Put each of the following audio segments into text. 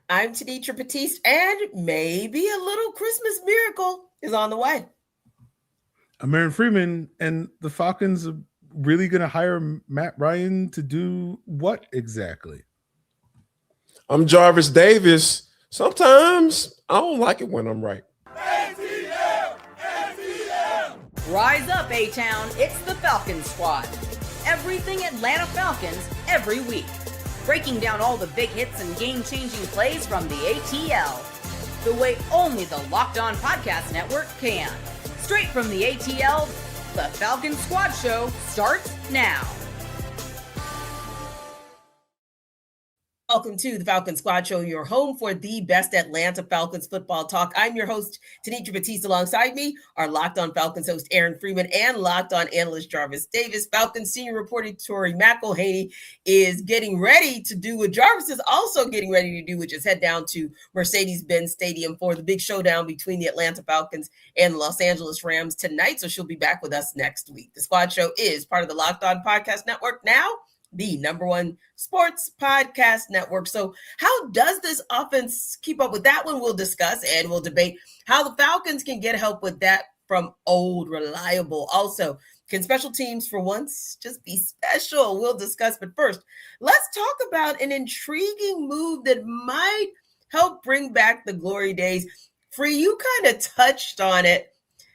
I'm Tenitra Batiste, and maybe a little Christmas miracle is on the way. I'm Freeman, and the Falcons are really going to hire Matt Ryan to do what exactly? I'm Jarvis Davis. Sometimes I don't like it when I'm right. ATL! ATL! Rise up, A-Town. It's the Falcons Squad. Everything Atlanta Falcons every week. Breaking down all the big hits and game-changing plays from the ATL. The way only the Locked On Podcast Network can. Straight from the ATL, the Falcons Squad Show starts now. Welcome to the Falcons Squad Show, your home for the best Atlanta Falcons football talk. I'm your host, Tenitra Batiste. Alongside me, our Locked On Falcons host, Aaron Freeman, and Locked On analyst, Jarvis Davis. Falcons senior reporter, Tori McElhaney, is getting ready to do what Jarvis is also getting ready to do, which is head down to Mercedes-Benz Stadium for the big showdown between the Atlanta Falcons and the Los Angeles Rams tonight. So she'll be back with us next week. The Squad Show is part of the Locked On Podcast Network now, the number one sports podcast network. So how does this offense keep up with that one? We'll discuss and we'll debate how the Falcons can get help with that from old reliable. Also, can special teams for once just be special? We'll discuss. But first, let's talk about an intriguing move that might help bring back the glory days. Free, you kind of touched on it.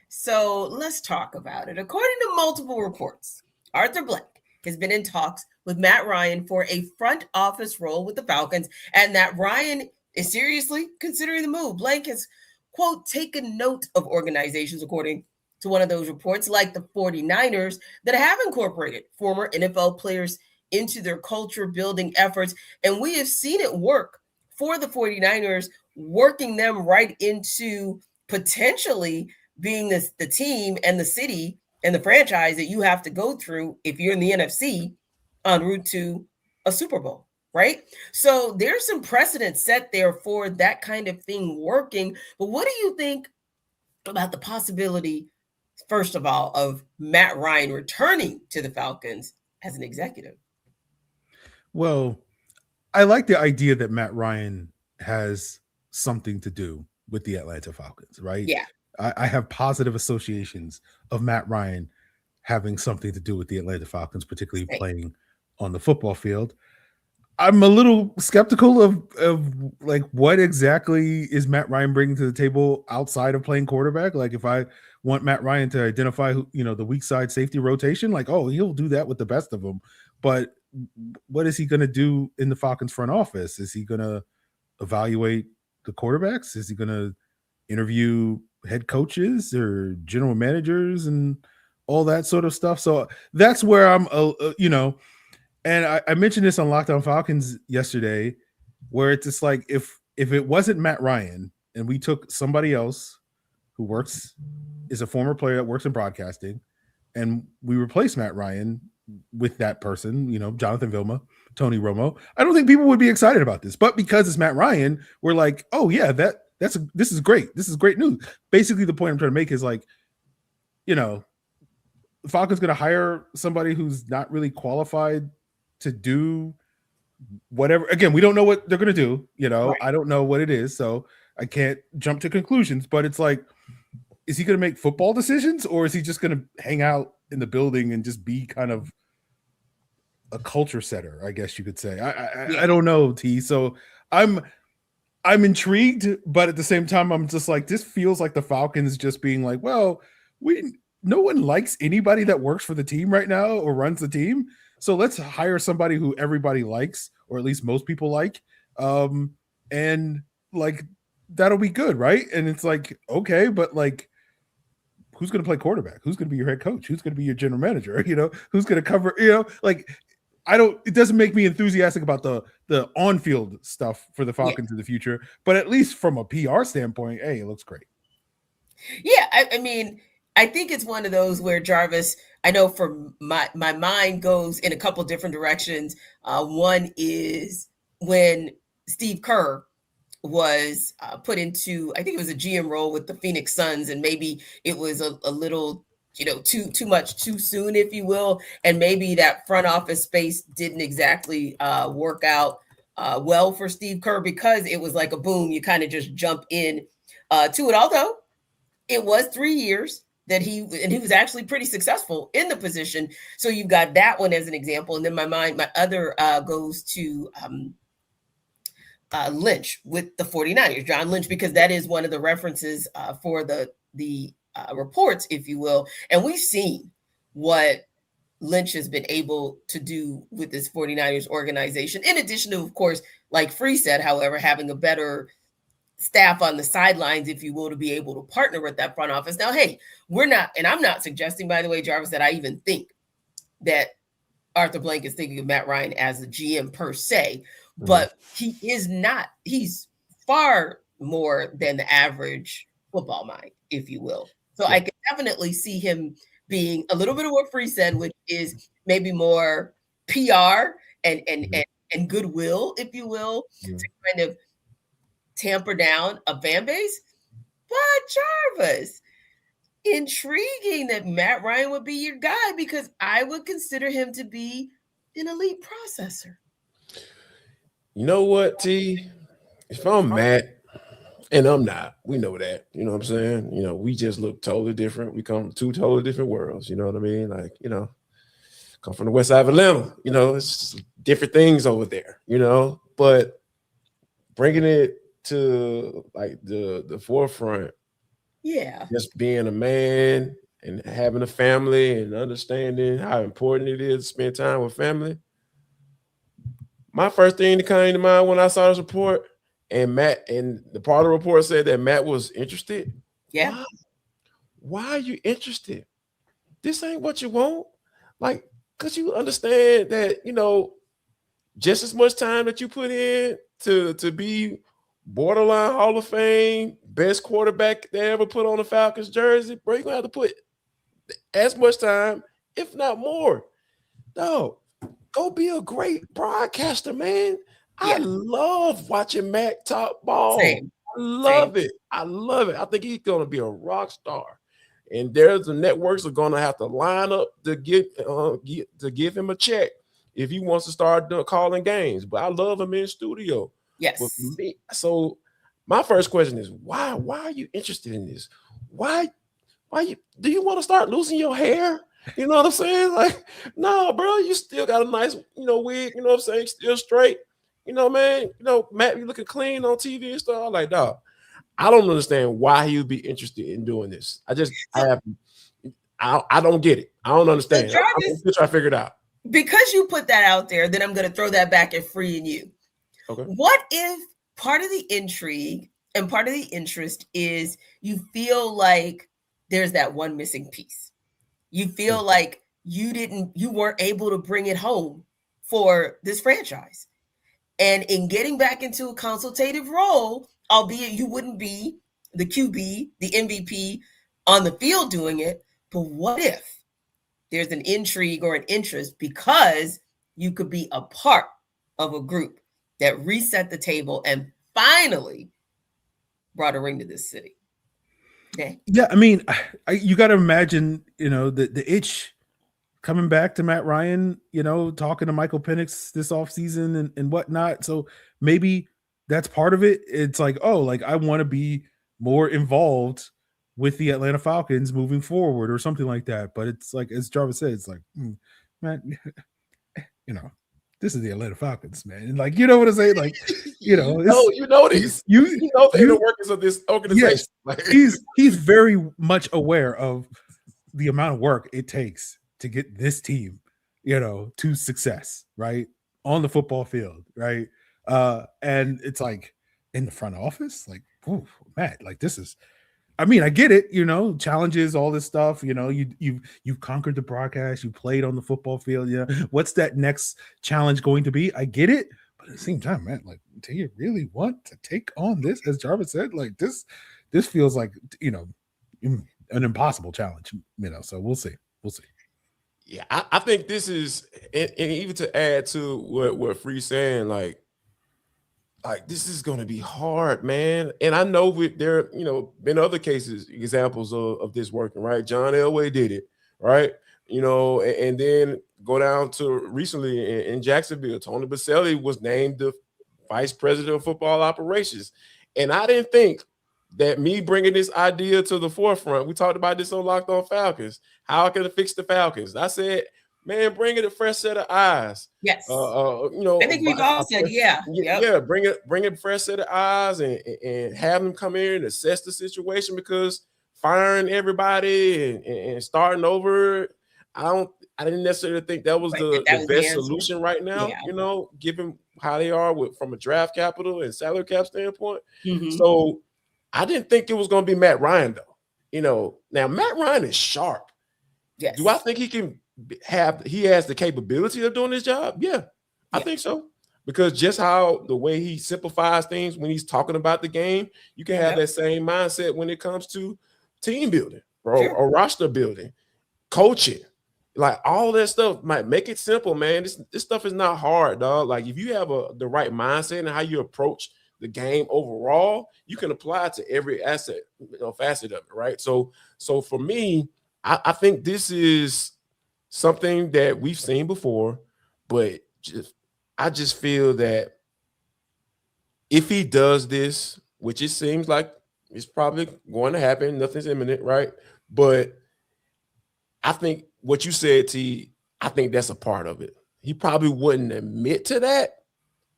So let's talk about it. According to multiple reports, Arthur Blank has been in talks with Matt Ryan for a front office role with the Falcons, and that Ryan is seriously considering the move. Blank has, quote, taken note of organizations, according to one of those reports, like the 49ers, that have incorporated former NFL players into their culture building efforts. And we have seen it work for the 49ers, working them right into potentially being the team and the city and the franchise that you have to go through if you're in the NFC en route to a Super Bowl, right? So there's some precedent set there for that kind of thing working. But what do you think about the possibility, first of all, of Matt Ryan returning to the Falcons as an executive? Well, I like the idea that Matt Ryan has something to do with the Atlanta Falcons, right? Yeah. I have positive associations of Matt Ryan having something to do with the Atlanta Falcons, particularly playing on the football field. I'm a little skeptical of like what exactly is Matt Ryan bringing to the table outside of playing quarterback. Like if I want Matt Ryan to identify the weak side safety rotation, like, oh, he'll do that with the best of them. But what is he going to do in the Falcons front office? Is he going to evaluate the quarterbacks? Is he going to interview head coaches or general managers and all that sort of stuff? So that's where I'm, and I mentioned this on Locked On Falcons yesterday, where it's just like if it wasn't Matt Ryan and we took somebody else who is a former player that works in broadcasting, and we replaced Matt Ryan with that person, Jonathan Vilma, Tony Romo, I don't think people would be excited about this. But because it's Matt Ryan, we're like, oh yeah, this is great. This is great news. Basically, the point I'm trying to make is like, the Falcons going to hire somebody who's not really qualified to do whatever. Again, we don't know what they're going to do. Right. I don't know what it is, so I can't jump to conclusions. But it's like, is he going to make football decisions, or is he just going to hang out in the building and just be kind of a culture setter, I guess you could say. I don't know, T. So I'm intrigued, but at the same time, I'm just like, this feels like the Falcons just being like, well, no one likes anybody that works for the team right now or runs the team. So let's hire somebody who everybody likes, or at least most people like. And like, that'll be good. Right. And it's like, okay, but like, who's going to play quarterback? Who's going to be your head coach? Who's going to be your general manager? Who's going to cover, like, it doesn't make me enthusiastic about the on-field stuff for the Falcons in the future, but at least from a PR standpoint, hey, it looks great. Yeah. I mean, I think it's one of those where, Jarvis, I know for my mind goes in a couple different directions. One is when Steve Kerr was put into, I think it was a GM role with the Phoenix Suns, and maybe it was a little, too much too soon, if you will, and maybe that front office space didn't exactly work out well for Steve Kerr because it was like a boom. You kind of just jump in to it. Although it was 3 years that he was actually pretty successful in the position. So you've got that one as an example. And then my other goes to Lynch with the 49ers, John Lynch, because that is one of the references for the reports, if you will. And we've seen what Lynch has been able to do with this 49ers organization, in addition to, of course, like Free said, however, having a better staff on the sidelines, if you will, to be able to partner with that front office. Now, hey, we're not, and I'm not suggesting, by the way, Jarvis, that I even think that Arthur Blank is thinking of Matt Ryan as a GM per se, but he is not. He's far more than the average football mind, if you will. So I can definitely see him being a little bit of what Free said, which is maybe more PR and goodwill, if you will, to kind of tamper down a fan base. But Jarvis, intriguing that Matt Ryan would be your guy, because I would consider him to be an elite processor. You know what, T? If I'm Matt, and I'm not, we know that. You know what I'm saying? You know, we just look totally different. We come from two totally different worlds. You know what I mean? Like, you know, come from the west side of Atlanta. You know, it's different things over there, you know. But bringing it to, like, the forefront, just being a man and having a family and understanding how important it is to spend time with family. My first thing that came to mind when I saw this report, and Matt, and the part of the report said that Matt was interested. Yeah. Why are you interested? This ain't what you want. Like, because you understand that, you know, just as much time that you put in to be borderline Hall of Fame, best quarterback they ever put on the Falcons jersey, bro, you're going to have to put as much time, if not more. No, go be a great broadcaster, man. I love watching Matt talk ball. Same. I love it. I love it. I think he's going to be a rock star. And there's the networks are going to have to line up to give him a check if he wants to start calling games. But I love him in studio. Yes. With me. So my first question is, why are you interested in this? Why do you want to start losing your hair? You know what I'm saying? Like, no, bro, you still got a nice, you know, wig, you know what I'm saying? Still straight. You know, man, you know, Matt, you looking clean on TV and stuff. I'm like, dog, I don't understand why he would be interested in doing this. I don't get it. I don't understand. So Jarvis, I'm still trying to figure it out. Because you put that out there, then I'm going to throw that back at Free and you. Okay. What if part of the intrigue and part of the interest is you feel like there's that one missing piece? You feel like you weren't able to bring it home for this franchise. And in getting back into a consultative role, albeit you wouldn't be the QB, the MVP on the field doing it, but what if there's an intrigue or an interest because you could be a part of a group that reset the table and finally brought a ring to this city? Okay. Yeah, I mean, you got to imagine, you know, the itch coming back to Matt Ryan, you know, talking to Michael Penix this offseason and whatnot. So maybe that's part of it. It's like, oh, like I want to be more involved with the Atlanta Falcons moving forward or something like that. But it's like, as Jarvis said, it's like, man, you know, this is the Atlanta Falcons, man. And like, you know what I'm saying? Like, you know, you know this. You know the inner workings of this organization. Yes, he's very much aware of the amount of work it takes to get this team, you know, to success, right? On the football field, right? And it's like in the front office, like, oh, Matt, like this is, I mean, I get it, you know, challenges, all this stuff, you know, you've conquered the broadcast, you played on the football field, yeah. What's that next challenge going to be? I get it, but at the same time, man, like, do you really want to take on this? As Jarvis said, like this feels like, you know, an impossible challenge, you know. So we'll see. Yeah, I think this is, and even to add to what Free's saying, like this is going to be hard, man. And I know there, you know, been other cases, examples of this working, right? John Elway did it, right? You know, and then go down to recently in Jacksonville, Tony Baselli was named the vice president of football operations. And I didn't think that me bringing this idea to the forefront, we talked about this on Locked On Falcons, how I could fix the Falcons. I said, man, bring it a fresh set of eyes. Yes. I think we've all said, bring it a fresh set of eyes and have them come in and assess the situation, because firing everybody and starting over, I didn't necessarily think that was the best solution right now, given how they are from a draft capital and salary cap standpoint. Mm-hmm. So I didn't think it was going to be Matt Ryan, though. Now Matt Ryan is sharp. Yes. Do I think he has the capability of doing his job? Yeah, I think so. Because just how the way he simplifies things when he's talking about the game, you can have that same mindset when it comes to team building or roster building, coaching. Like all that stuff might make it simple, man. This stuff is not hard, dog. Like if you have the right mindset and how you approach the game overall, you can apply it to every facet of it, right? So for me, I think this is something that we've seen before, but I just feel that if he does this, which it seems like it's probably going to happen, nothing's imminent, right? But I think what you said, T, I think that's a part of it. He probably wouldn't admit to that.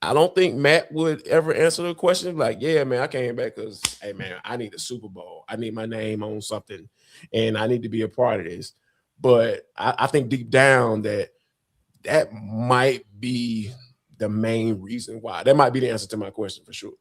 I don't think Matt would ever answer the question like, yeah, man, I came back because, hey, man, I need a Super Bowl. I need my name on something, and I need to be a part of this. But I think deep down that might be the main reason why. That might be the answer to my question for sure.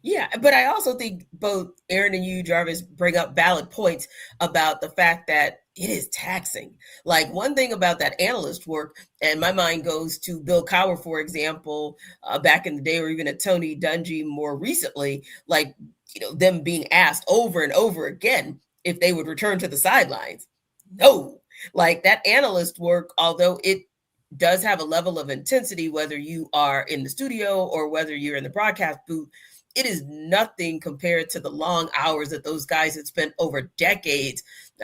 Yeah, but I also think both Aaron and you, Jarvis, bring up valid points about the fact that it is taxing. Like one thing about that analyst work, and my mind goes to Bill Cowher, for example, back in the day, or even a Tony Dungy more recently, like, them being asked over and over again if they would return to the sidelines. No, like that analyst work, although it does have a level of intensity, whether you are in the studio or whether you're in the broadcast booth, it is nothing compared to the long hours that those guys had spent over decades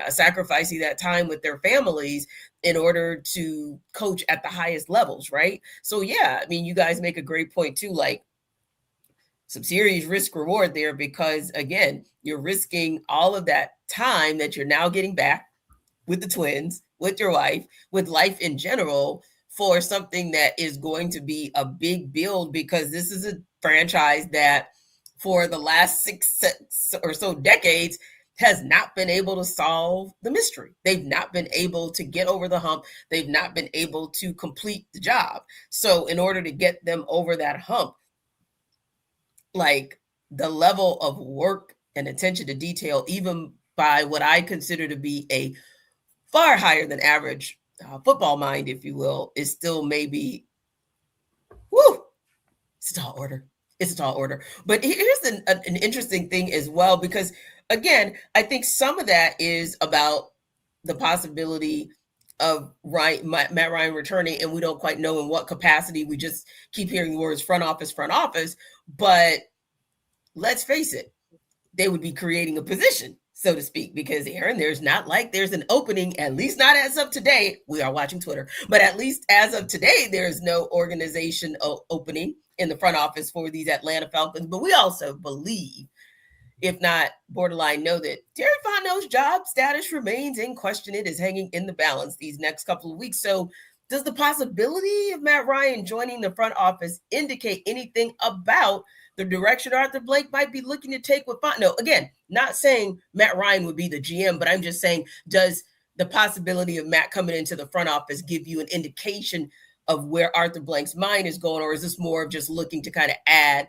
sacrificing that time with their families in order to coach at the highest levels, right? So, yeah, I mean, you guys make a great point, too, like some serious risk reward there, because, again, you're risking all of that time that you're now getting back with the twins, with your wife, with life in general, for something that is going to be a big build, because this is a franchise that for the last 6 or so decades has not been able to solve the mystery. They've not been able to get over the hump. They've not been able to complete the job. So in order to get them over that hump, like the level of work and attention to detail, even by what I consider to be a far higher than average football mind, if you will, is still maybe, it's a tall order. It's a tall order. But here's an interesting thing as well, because, again, I think some of that is about the possibility of Matt Ryan returning, and we don't quite know in what capacity. We just keep hearing the words front office. But let's face it, they would be creating a position, so to speak, because, Aaron, there's an opening, at least not as of today. We are watching Twitter, but at least as of today, there's no organization opening in the front office for these Atlanta Falcons. But we also believe, if not borderline know, that Terry Fontenot's job status remains in question. It is hanging in the balance these next couple of weeks. So does the possibility of Matt Ryan joining the front office indicate anything about the direction Arthur Blank might be looking to take with Fontenot? Again, not saying Matt Ryan would be the GM, but I'm just saying, does the possibility of Matt coming into the front office give you an indication of where Arthur Blank's mind is going, or is this more of just looking to kind of add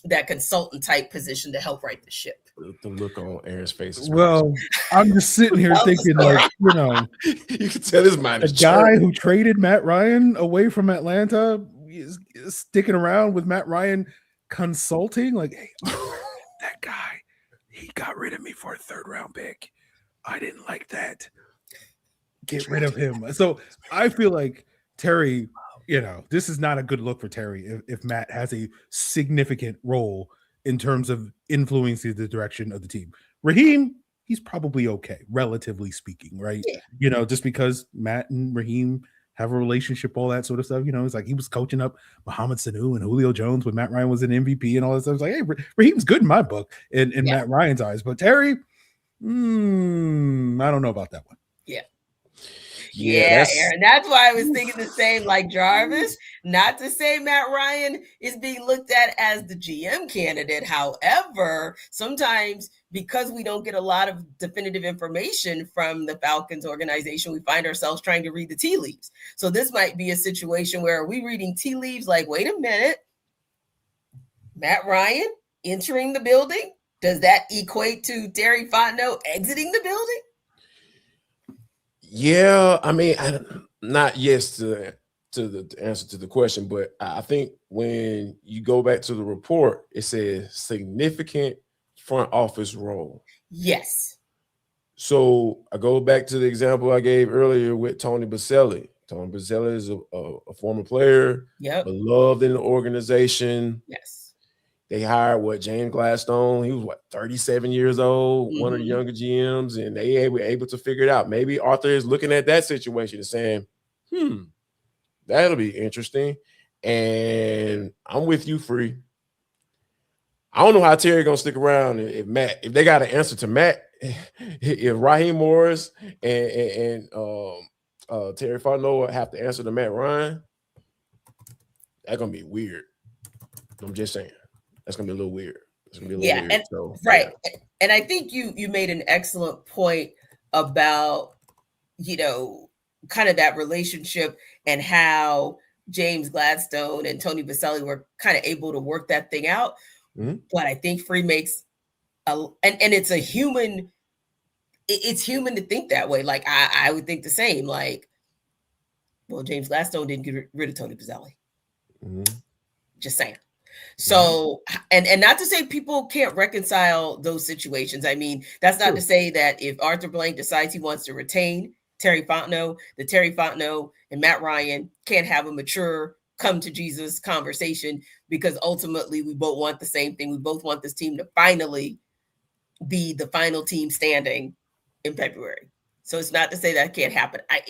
that consultant type position to help right the ship? The look on Aaron's face. Well, I'm just sitting here thinking, like, you can tell his mind is a guy who traded Matt Ryan away from Atlanta is sticking around with Matt Ryan consulting, like, hey, that guy, he got rid of me for a 3rd round pick. I didn't like that. Get rid of him. So I feel like Terry, this is not a good look for Terry if Matt has a significant role in terms of influencing the direction of the team. Raheem, he's probably okay, relatively speaking, right? Yeah. Just because Matt and Raheem have a relationship, all that sort of stuff. It's like he was coaching up Mohamed Sanu and Julio Jones when Matt Ryan was an MVP and all that stuff. It's like, hey, Raheem's good in my book in Matt Ryan's eyes, but Terry, I don't know about that one. Yeah, Aaron. That's why I was thinking the same, like Jarvis. Not to say Matt Ryan is being looked at as the GM candidate. However, sometimes because we don't get a lot of definitive information from the Falcons organization, we find ourselves trying to read the tea leaves. So this might be a situation where are we reading tea leaves like, wait a minute, Matt Ryan entering the building? Does that equate to Terry Fontenot exiting the building? Yeah, I mean, not yes to the answer to the question, but I think when you go back to the report, it says significant front office role. Yes. So I go back to the example I gave earlier with Tony Baselli. Tony Baselli is a former player, beloved in the organization. Yes. They hired James Gladstone. He was 37 years old, one of the younger GMs, and they were able to figure it out. Maybe Arthur is looking at that situation and saying, that'll be interesting. And I'm with you, Free. I don't know how Terry gonna stick around if they got an answer to Matt, if Raheem Morris and Terry Fontenot have to answer to Matt Ryan, that's gonna be weird. I'm just saying. That's gonna be a little weird. It's gonna be a little weird. And, right. Yeah. And I think you made an excellent point about, kind of that relationship and how James Gladstone and Tony Baselli were kind of able to work that thing out. Mm-hmm. But I think Free makes and it's human to think that way. Like I would think the same. Like, well, James Gladstone didn't get rid of Tony Baselli. Mm-hmm. Just saying. So, and not to say people can't reconcile those situations. I mean, that's not to say that if Arthur Blank decides he wants to retain Terry Fontenot, that Terry Fontenot and Matt Ryan can't have a mature come to Jesus conversation, because ultimately we both want the same thing. We both want this team to finally be the final team standing in February. So it's not to say that can't happen. I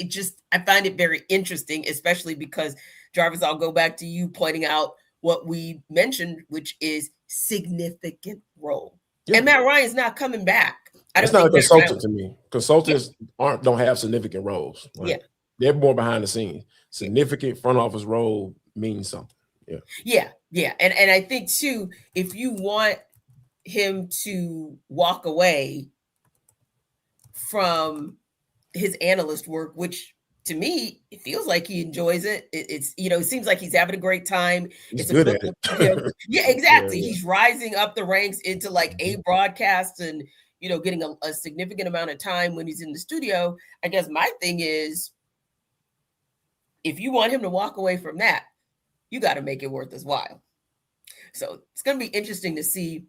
find it very interesting, especially because, Jarvis, I'll go back to you pointing out what we mentioned, which is significant role. Yeah. And Matt Ryan's not coming back. It's not a consultant to me. Consultants don't have significant roles. Right? Yeah. They're more behind the scenes. Significant front office role means something. Yeah. And I think too, if you want him to walk away from his analyst work, which to me, it feels like he enjoys it. It seems like he's having a great time. He's good at it. Yeah, exactly. Yeah. He's rising up the ranks into like a broadcast and, getting a significant amount of time when he's in the studio. I guess my thing is, if you want him to walk away from that, you got to make it worth his while. So it's going to be interesting to see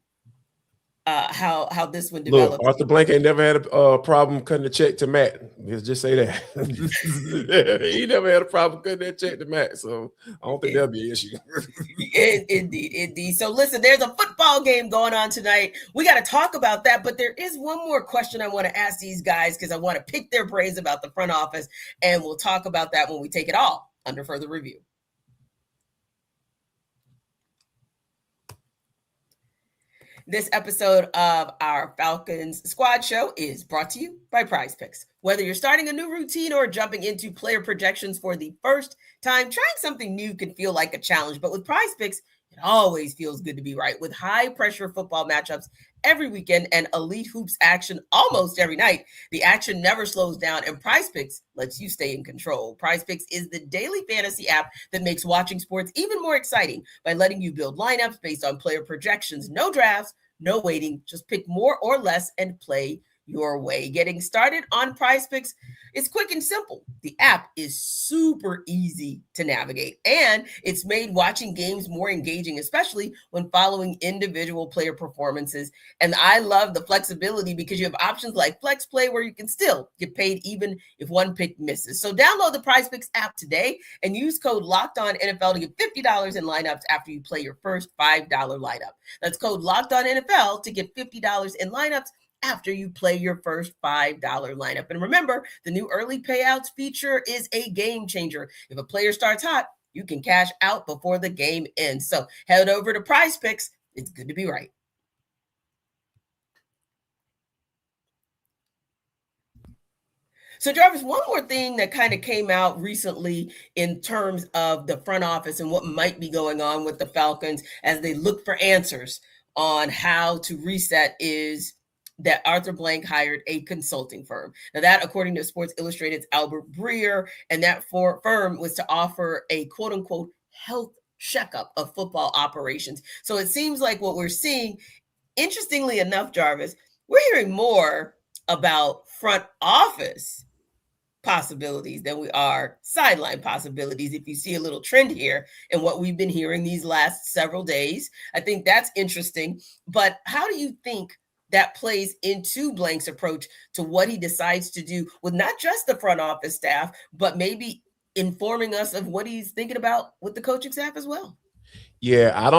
how this one develops. Look, Arthur Blank ain't never had a problem cutting a check to Matt. Let's just say that. He never had a problem cutting that check to Matt, so I don't think that'll be an issue. Indeed. So listen, there's a football game going on tonight. We got to talk about that, but there is one more question I want to ask these guys, because I want to pick their brains about the front office, and we'll talk about that when we take it all under further review. This episode of our Falcons Squad Show is brought to you by Prize Picks. Whether you're starting a new routine or jumping into player projections for the first time, trying something new can feel like a challenge. But with Prize Picks, it always feels good to be right. With high-pressure football matchups every weekend and elite hoops action almost every night, the action never slows down, and Prize Picks lets you stay in control. Prize Picks is the daily fantasy app that makes watching sports even more exciting by letting you build lineups based on player projections. No drafts, no waiting, just pick more or less and play your way. Getting started on Prize Picks is quick and simple. The app is super easy to navigate, and it's made watching games more engaging, especially when following individual player performances. And I love the flexibility because you have options like Flex Play, where you can still get paid even if one pick misses. So download the Prize Picks app today and use code LOCKEDONNFL to get $50 in lineups after you play your first $5 lineup. That's code LOCKEDONNFL to get $50 in lineups after you play your first $5 lineup. And remember, the new early payouts feature is a game changer. If a player starts hot, you can cash out before the game ends. So head over to Prize Picks. It's good to be right. So, Jarvis, one more thing that kind of came out recently in terms of the front office and what might be going on with the Falcons as they look for answers on how to reset is that Arthur Blank hired a consulting firm. Now, that, according to Sports Illustrated's Albert Breer, and that firm was to offer a quote-unquote health checkup of football operations. So it seems like what we're seeing, interestingly enough, Jarvis, we're hearing more about front office possibilities than we are sideline possibilities. If you see a little trend here in what we've been hearing these last several days, I think that's interesting. But how do you think that plays into Blank's approach to what he decides to do with not just the front office staff, but maybe informing us of what he's thinking about with the coaching staff as well? Yeah,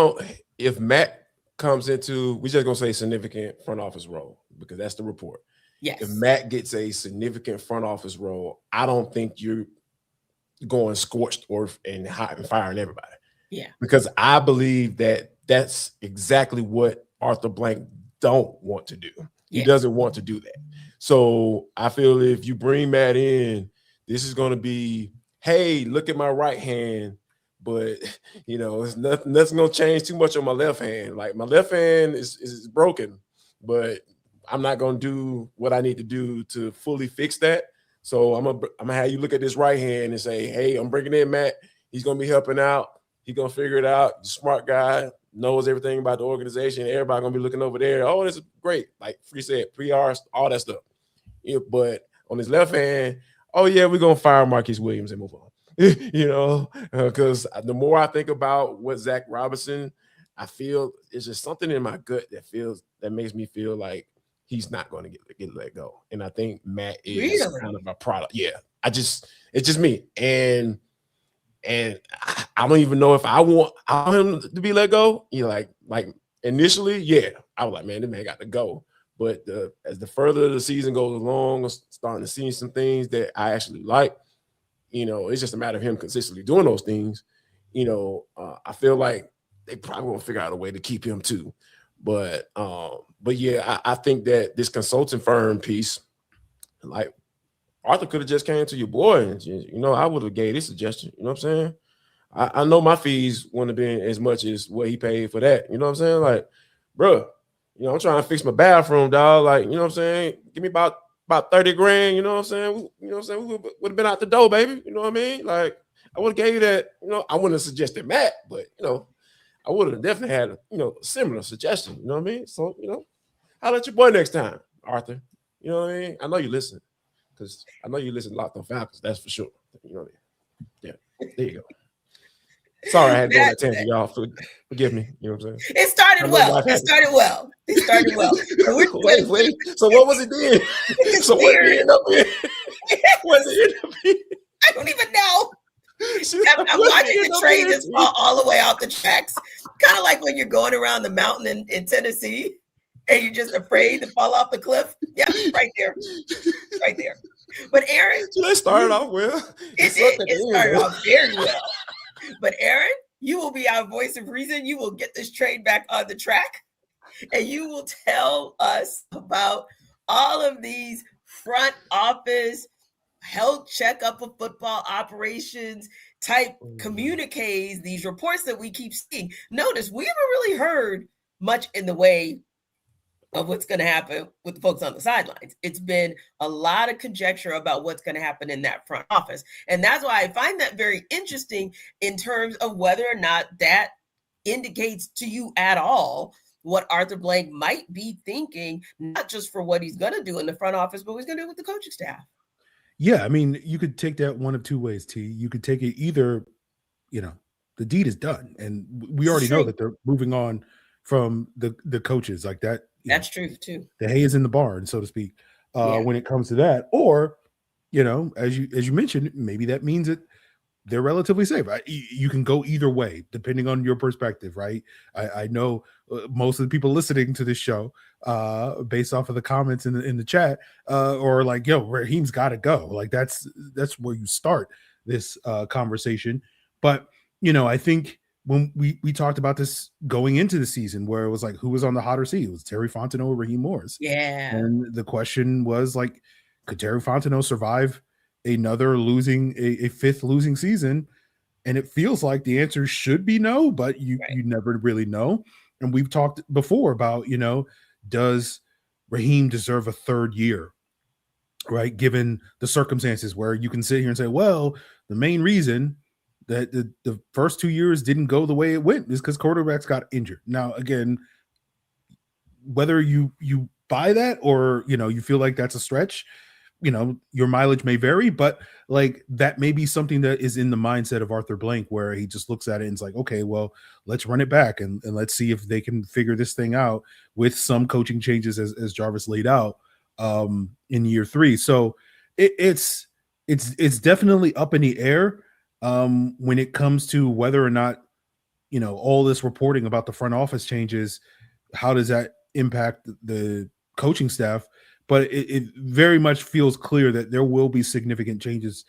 if Matt comes into, we're just going to say significant front office role because that's the report. Yes. If Matt gets a significant front office role, I don't think you're going scorched and hot and firing everybody. Yeah. Because I believe that that's exactly what Arthur Blank don't want to do. He doesn't want to do that. So I feel if you bring Matt in, this is going to be, hey, look at my right hand, but it's nothing's going to change too much on my left hand. Like my left hand is broken, but I'm not going to do what I need to do to fully fix that. So I'm gonna have you look at this right hand and say, hey, I'm bringing in Matt. He's going to be helping out. He's going to figure it out. He's a smart guy, knows everything about the organization. Everybody going to be looking over there. Oh, this is great. Like Free said, pre-Rs, all that stuff. Yeah, but on his left hand, oh, yeah, we're going to fire Marquise Williams and move on. Because the more I think about what Zac Robinson, I feel it's just something in my gut that makes me feel like he's not going to get let go. And I think Matt is kind of a product. Yeah, it's just me. And I don't even know if I want him to be let go. Like initially, yeah, I was like, man, this man got to go. But as the further the season goes along, I'm starting to see some things that I actually like. It's just a matter of him consistently doing those things. I feel like they probably won't figure out a way to keep him too. But yeah, I think that this consulting firm piece, like Arthur could have just came to your boy and, I would have gave this suggestion. You know what I'm saying? I know my fees wouldn't have been as much as what he paid for that. You know what I'm saying? Like, bro, I'm trying to fix my bathroom, dog. Like, you know what I'm saying? Give me about 30 grand. You know what I'm saying? We would have been out the door, baby. You know what I mean? Like, I would have gave you that. I wouldn't have suggested Matt, but, I would have definitely had a similar suggestion. You know what I mean? So, I'll let your boy next time, Arthur. You know what I mean? I know you listen because I know you listen to Locked on Falcons. That's for sure. Yeah, there you go. Sorry, I had to go on that tangent, y'all. Forgive me. You know what I'm saying? It started well. Wait. So what was it then? So what did it end up in? What did it end up in? I don't even know. I'm watching the train just fall all the way out the tracks. Kind of like when you're going around the mountain in Tennessee and you're just afraid to fall off the cliff. Yeah, right there. But Aaron. So they started off well. It started off very well. But Aaron, you will be our voice of reason. You will get this train back on the track and you will tell us about all of these front office health checkup of football operations type communiques, these reports that we keep seeing. Notice we haven't really heard much in the way of what's going to happen with the folks on the sidelines. It's been a lot of conjecture about what's going to happen in that front office. And that's why I find that very interesting in terms of whether or not that indicates to you at all what Arthur Blank might be thinking, not just for what he's going to do in the front office, but what he's going to do with the coaching staff. Yeah, I mean, you could take that one of two ways, T. You could take it either, the deed is done. And we already know that they're moving on from the coaches like that. That's true, too. The hay is in the barn, so to speak, when it comes to that. Or, as you mentioned, maybe that means that they're relatively safe. You can go either way depending on your perspective, right? I know most of the people listening to this show, based off of the comments in the chat, or like, yo, Raheem's got to go. Like that's where you start this conversation. But I think when we talked about this going into the season, where it was like, who was on the hotter seat? It was Terry Fontenot or Raheem Morris. Yeah. And the question was like, could Terry Fontenot survive another a fifth losing season? And it feels like the answer should be no, but you never really know. And we've talked before about, does Raheem deserve a third year, right? Given the circumstances, where you can sit here and say, well, the main reason that the first 2 years didn't go the way it went is because quarterbacks got injured. Now, again, whether you buy that or, you feel like that's a stretch, your mileage may vary, but like that may be something that is in the mindset of Arthur Blank, where he just looks at it and is like, okay, well, let's run it back and let's see if they can figure this thing out with some coaching changes as Jarvis laid out in year 3. So it's definitely up in the air when it comes to whether or not, all this reporting about the front office changes, how does that impact the coaching staff? But it very much feels clear that there will be significant changes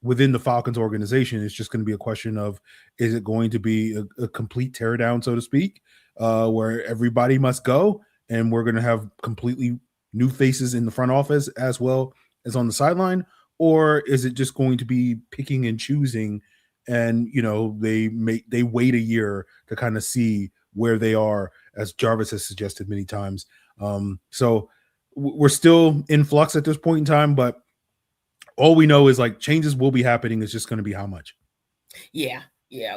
within the Falcons organization. It's just going to be a question of, is it going to be a complete teardown, so to speak, where everybody must go and we're going to have completely new faces in the front office as well as on the sideline? Or is it just going to be picking and choosing, and they wait a year to kind of see where they are, as Jarvis has suggested many times. So we're still in flux at this point in time, but all we know is like changes will be happening. It's just going to be how much. Yeah,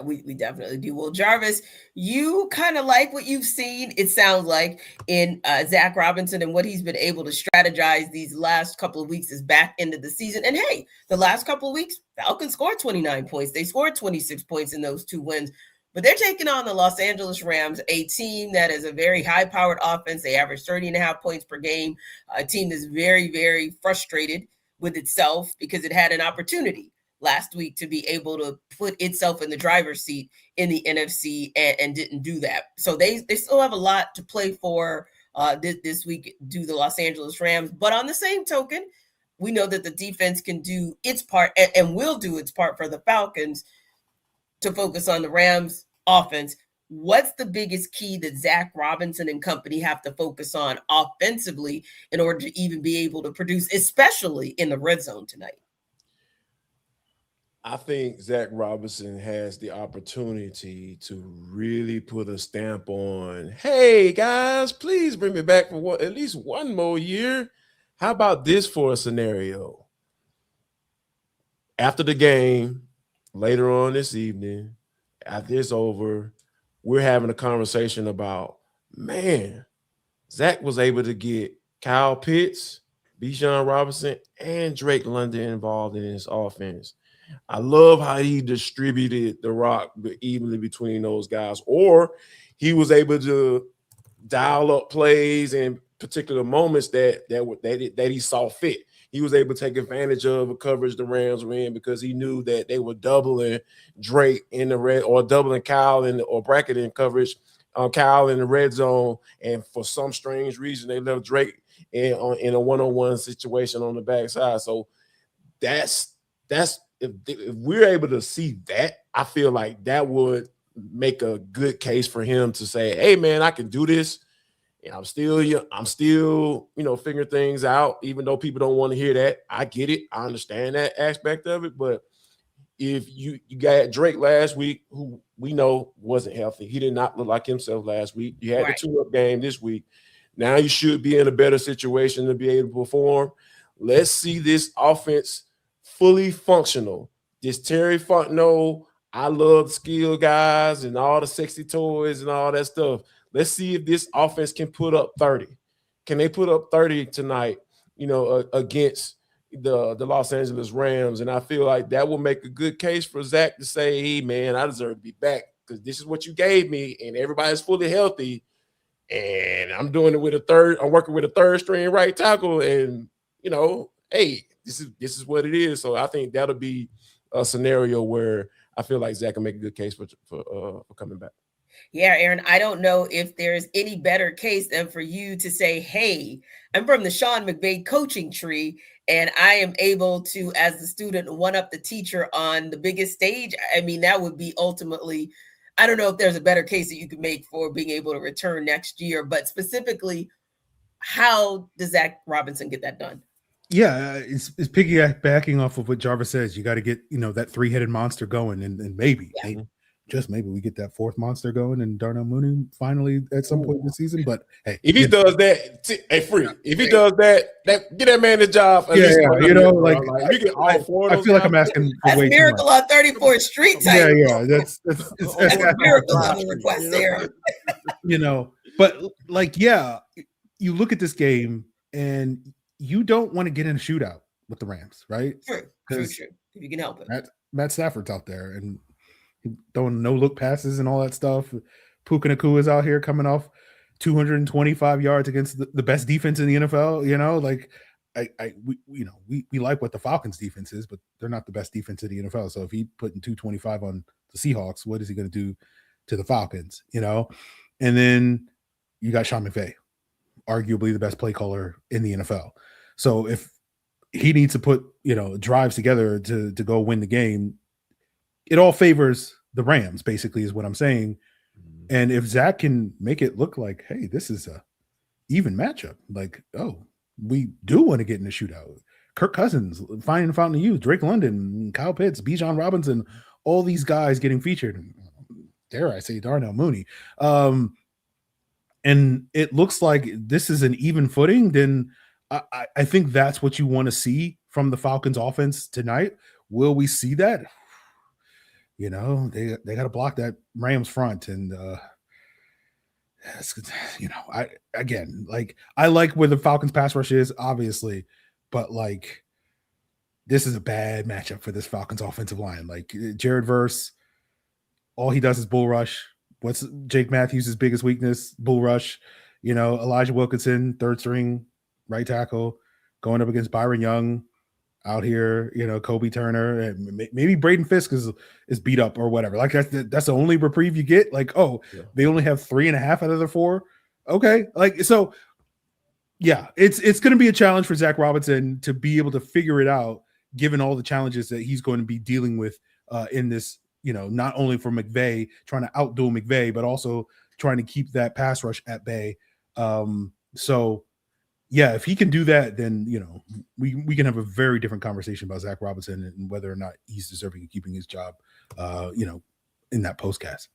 we definitely do. Well, Jarvis, you kind of like what you've seen, it sounds like, in Zac Robinson and what he's been able to strategize these last couple of weeks is back into the season. And hey, the last couple of weeks, Falcons scored 29 points. They scored 26 points in those 2 wins. But they're taking on the Los Angeles Rams, a team that is a very high-powered offense. They average 30.5 points per game. A team that's very, very frustrated with itself because it had an opportunity last week to be able to put itself in the driver's seat in the NFC and didn't do that. So they still have a lot to play for this week, do the Los Angeles Rams. But on the same token, we know that the defense can do its part and will do its part for the Falcons to focus on the Rams offense. What's the biggest key that Zac Robinson and company have to focus on offensively in order to even be able to produce, especially in the red zone tonight? I think Zac Robinson has the opportunity to really put a stamp on, hey, guys, please bring me back for at least one more year. How about this for a scenario? After the game, later on this evening, after it's over, we're having a conversation about, man, Zac was able to get Kyle Pitts, Bijan Robinson, and Drake London involved in his offense. I love how he distributed the rock evenly between those guys, or he was able to dial up plays in particular moments that he saw fit. He was able to take advantage of a coverage the Rams were in because he knew that they were doubling Drake in the red, or doubling Kyle or bracketing coverage on Kyle in the red zone. And for some strange reason, they left Drake in a one-on-one situation on the backside. So that's if we're able to see that, I feel like that would make a good case for him to say, hey, man, I can do this. And I'm still, figuring things out, even though people don't want to hear that. I get it. I understand that aspect of it. But if you got Drake last week, who we know wasn't healthy, he did not look like himself last week. You had the two-up game this week. Now you should be in a better situation to be able to perform. Let's see this offense fully functional. This Terry Fontenot, I love skill guys and all the sexy toys and all that stuff. Let's see if this offense can put up 30. Can they put up 30 tonight, against the Los Angeles Rams? And I feel like that will make a good case for Zac to say, hey, man, I deserve to be back because this is what you gave me, and everybody's fully healthy. And I'm doing it with I'm working with a third string right tackle, and, hey, this is what it is. So I think that'll be a scenario where I feel like Zac can make a good case for coming back. Yeah, Aaron, I don't know if there's any better case than for you to say, hey, I'm from the Sean McVay coaching tree, and I am able to, as the student, one up the teacher on the biggest stage. I mean, that would be ultimately, I don't know if there's a better case that you could make for being able to return next year, but specifically, how does Zac Robinson get that done? Yeah, it's piggybacking off of what Jarvis says. You got to get, that three-headed monster going, and maybe, just maybe we get that fourth monster going and Darnell Mooney finally at some point this season. But hey, if he does that, if he does that, get that man the job. Yeah, you get all four. I feel like I'm asking for that's way miracle on 34th Street. Yeah, that's a miracle level request there. But you look at this game and you don't want to get in a shootout with the Rams, right? True. If you can help it. Matt Stafford's out there and throwing no-look passes and all that stuff. Puka Nacua is out here coming off 225 yards against the best defense in the NFL. We like what the Falcons defense is, but they're not the best defense in the NFL. So if he putting 225 on the Seahawks, what is he going to do to the Falcons? And then you got Sean McVay, arguably the best play caller in the NFL. So if he needs to put, drives together to go win the game, it all favors the Rams, basically, is what I'm saying. And if Zac can make it look like, hey, this is a even matchup, like, oh, we do want to get in a shootout. Kirk Cousins, finding the fountain of youth, Drake London, Kyle Pitts, Bijan Robinson, all these guys getting featured. Dare I say Darnell Mooney. And it looks like this is an even footing. Then I think that's what you want to see from the Falcons offense tonight. Will we see that? They got to block that Rams front, and I like where the Falcons pass rush is, obviously, but this is a bad matchup for this Falcons offensive line. Jared Verse, all he does is bull rush. What's Jake Matthews' biggest weakness? Bull rush. Elijah Wilkinson, third string right tackle, going up against Byron Young out here, Kobe Turner, and maybe Braden Fisk is beat up or whatever. That's the only reprieve you get. They only have 3.5 out of the 4. Okay. It's going to be a challenge for Zac Robinson to be able to figure it out, given all the challenges that he's going to be dealing with in this, not only for McVay, trying to outdo McVay, but also trying to keep that pass rush at bay. If he can do that, then, we can have a very different conversation about Zac Robinson and whether or not he's deserving of keeping his job, in that postcast.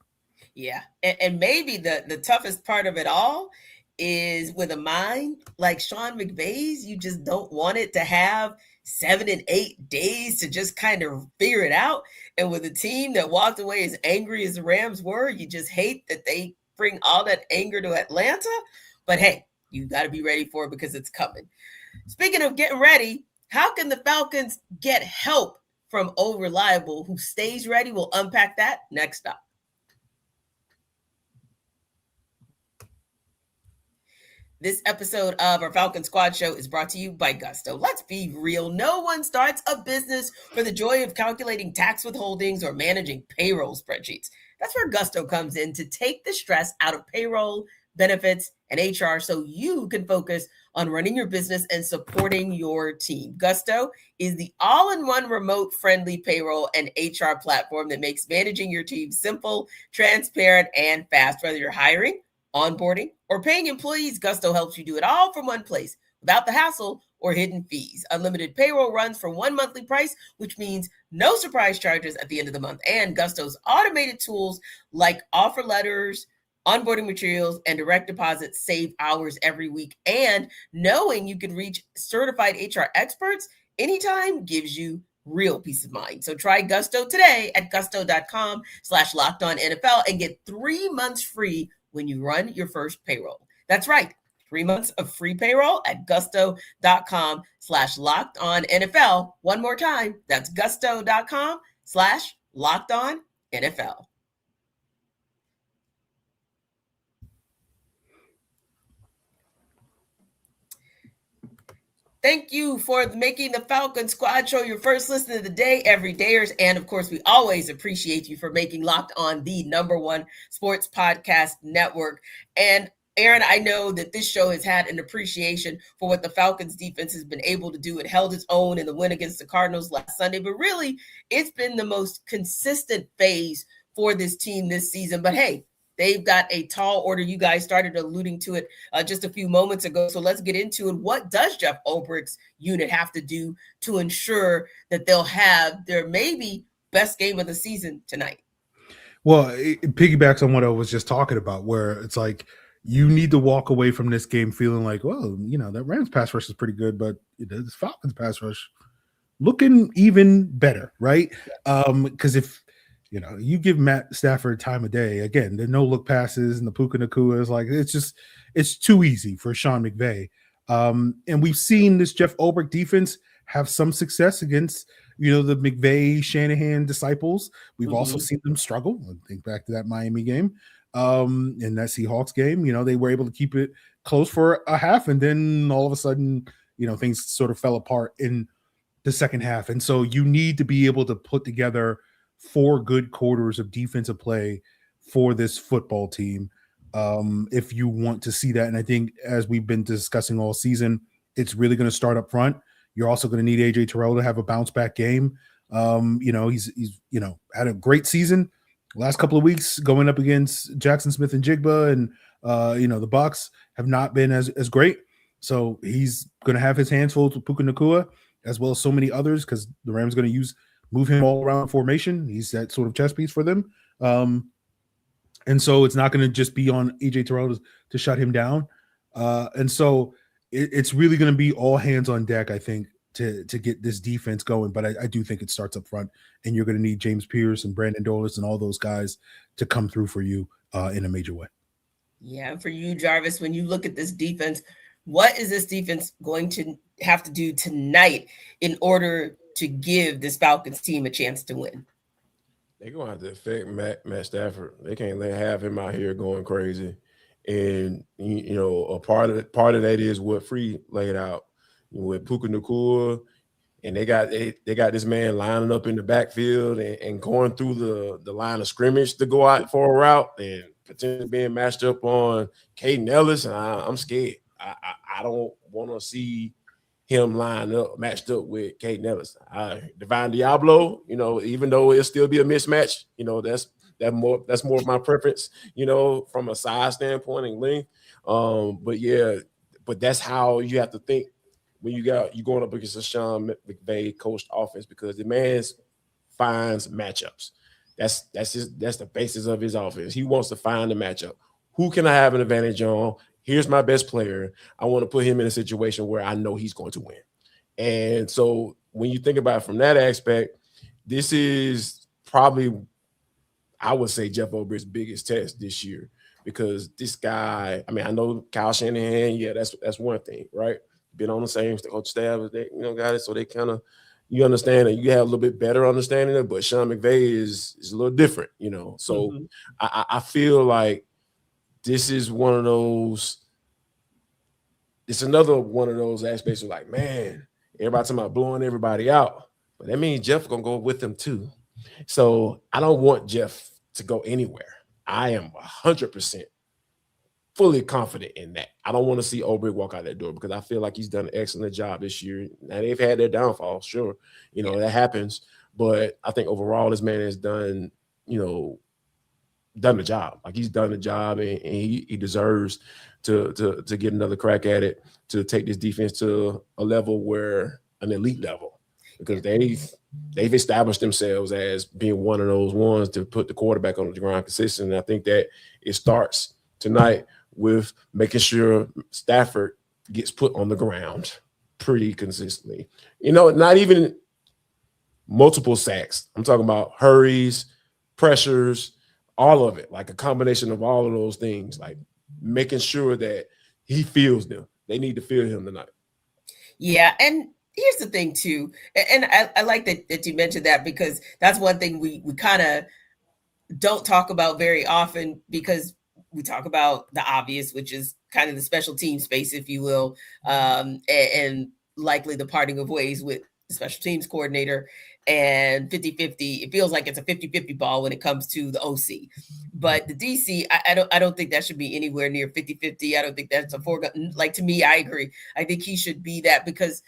Yeah. And maybe the toughest part of it all is with a mind like Sean McVay's, you just don't want it to have 7 and 8 days to just kind of figure it out. And with a team that walked away as angry as the Rams were, you just hate that they bring all that anger to Atlanta. But hey, you got to be ready for it because it's coming. Speaking of getting ready, how can the Falcons get help from O Reliable, who stays ready? We'll unpack that next up. This episode of our Falcon Squad Show is brought to you by Gusto. Let's be real. No one starts a business for the joy of calculating tax withholdings or managing payroll spreadsheets. That's where Gusto comes in to take the stress out of payroll, benefits, and HR so you can focus on running your business and supporting your team. Gusto is the all-in-one remote-friendly payroll and HR platform that makes managing your team simple, transparent, and fast. Whether you're hiring, onboarding, or paying employees, Gusto helps you do it all from one place without the hassle or hidden fees. Unlimited payroll runs for one monthly price, which means no surprise charges at the end of the month. And Gusto's automated tools like offer letters, onboarding materials, and direct deposits save hours every week. And knowing you can reach certified HR experts anytime gives you real peace of mind. So try Gusto today at gusto.com/lockedonnfl and get 3 months free when you run your first payroll. That's right. 3 months of free payroll at gusto.com/lockedonnfl. One more time. That's gusto.com/lockedonnfl. Thank you for making the Falcon Squad Show your first listen of the day, everydayers. And of course, we always appreciate you for making Locked On the #1 sports podcast network. And Aaron, I know that this show has had an appreciation for what the Falcons defense has been able to do. It held its own in the win against the Cardinals last Sunday, but really it's been the most consistent phase for this team this season. But hey, they've got a tall order. You guys started alluding to it just a few moments ago. So let's get into it. What does Jeff Ulbrich's unit have to do to ensure that they'll have their maybe best game of the season tonight? Well, it piggybacks on what I was just talking about, where it's like you need to walk away from this game feeling like, well, that Rams pass rush is pretty good, but this Falcons pass rush looking even better, right? Because if you give Matt Stafford time of day, again, the no-look passes and the Puka Nacua is like, it's too easy for Sean McVay. And we've seen this Jeff Ulbrich defense have some success against, the McVay Shanahan disciples. We've also seen them struggle. Think back to that Miami game, and that Seahawks game. They were able to keep it close for a half, and then all of a sudden, things sort of fell apart in the second half. And so you need to be able to put together 4 good quarters of defensive play for this football team if you want to see that. And I think, as we've been discussing all season, it's really going to start up front. You're also going to need AJ Terrell to have a bounce back game. He's had a great season last couple of weeks going up against Jackson Smith and Jigba, and the Bucs have not been as great. So he's going to have his hands full with Puka Nacua, as well as so many others, because the Rams are going to move him all around formation. He's that sort of chess piece for them. And so it's not going to just be on AJ Terrell to shut him down. And so it's really going to be all hands on deck, I think, to get this defense going. But I do think it starts up front, and you're going to need James Pierce and Brandon Dolis and all those guys to come through for you in a major way. Yeah, for you, Jarvis, when you look at this defense, what is this defense going to have to do tonight in order to give this Falcons team a chance to win? They're going to have to affect Matt Stafford. They can't have him out here going crazy. And, a part of that is what Free laid out with Puka Nacua. And they got this man lining up in the backfield and going through the line of scrimmage to go out for a route, and potentially being matched up on Caden Ellis. And I'm scared. I don't want to see him matched up with Caden Ellis. Divine Diablo, even though it'll still be a mismatch, that's more of my preference, from a size standpoint and length. But that's how you have to think when you're going up against a Sean McVay coached offense, because the man finds matchups. That's the basis of his offense. He wants to find the matchup. Who can I have an advantage on? Here's my best player. I want to put him in a situation where I know he's going to win. And so when you think about it from that aspect, this is probably, I would say, Jeff Ulbrich's biggest test this year, because this guy, I know Kyle Shanahan, yeah, that's one thing, right? Been on the same staff as they, got it. So they kind of, you understand that you have a little bit better understanding of it, but Sean McVay is a little different, So I feel like this is one of those, it's another one of those aspects of like, man, everybody talking about blowing everybody out, but that means Jeff gonna go with them too. So I don't want Jeff to go anywhere. I am 100% fully confident in that. I don't want to see Ulbrich walk out that door, because I feel like he's done an excellent job this year. Now, they've had their downfalls, sure, that happens, but I think overall this man has done, done the job. Like, he's done the job, and he deserves to get another crack at it, to take this defense to a level where an elite level, because they've established themselves as being one of those ones to put the quarterback on the ground consistently. And I think that it starts tonight with making sure Stafford gets put on the ground pretty consistently. Not even multiple sacks. I'm talking about hurries, pressures, all of it, like a combination of all of those things, like making sure that he feels them. They need to feel him tonight. Yeah, and here's the thing too, and I like that you mentioned that, because that's one thing we kind of don't talk about very often, because we talk about the obvious, which is kind of the special team space, if you will, and likely the parting of ways with the special teams coordinator, and 50-50. It feels like it's a 50-50 ball when it comes to the OC. But the DC, I don't think that should be anywhere near 50-50. I don't think that's a foregone. Like, to me, I agree. I think he should be that, because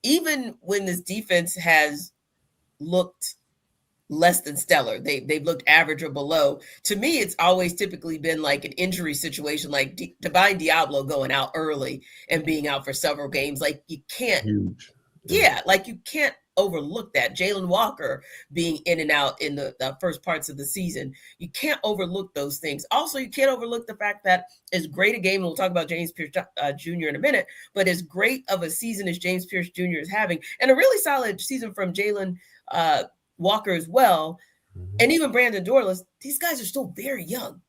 even when this defense has looked less than stellar, they've looked average or below, to me, it's always typically been like an injury situation, like Divine Diablo going out early and being out for several games. Like, you can't, Huge. yeah, like you can't overlook that. Jalen Walker being in and out in the first parts of the season. You can't overlook those things. Also, you can't overlook the fact that as great a game, and we'll talk about James Pierce Jr. in a minute, but as great of a season as James Pierce Jr. is having, and a really solid season from Jalen Walker as well, and even Brandon Dorlus, these guys are still very young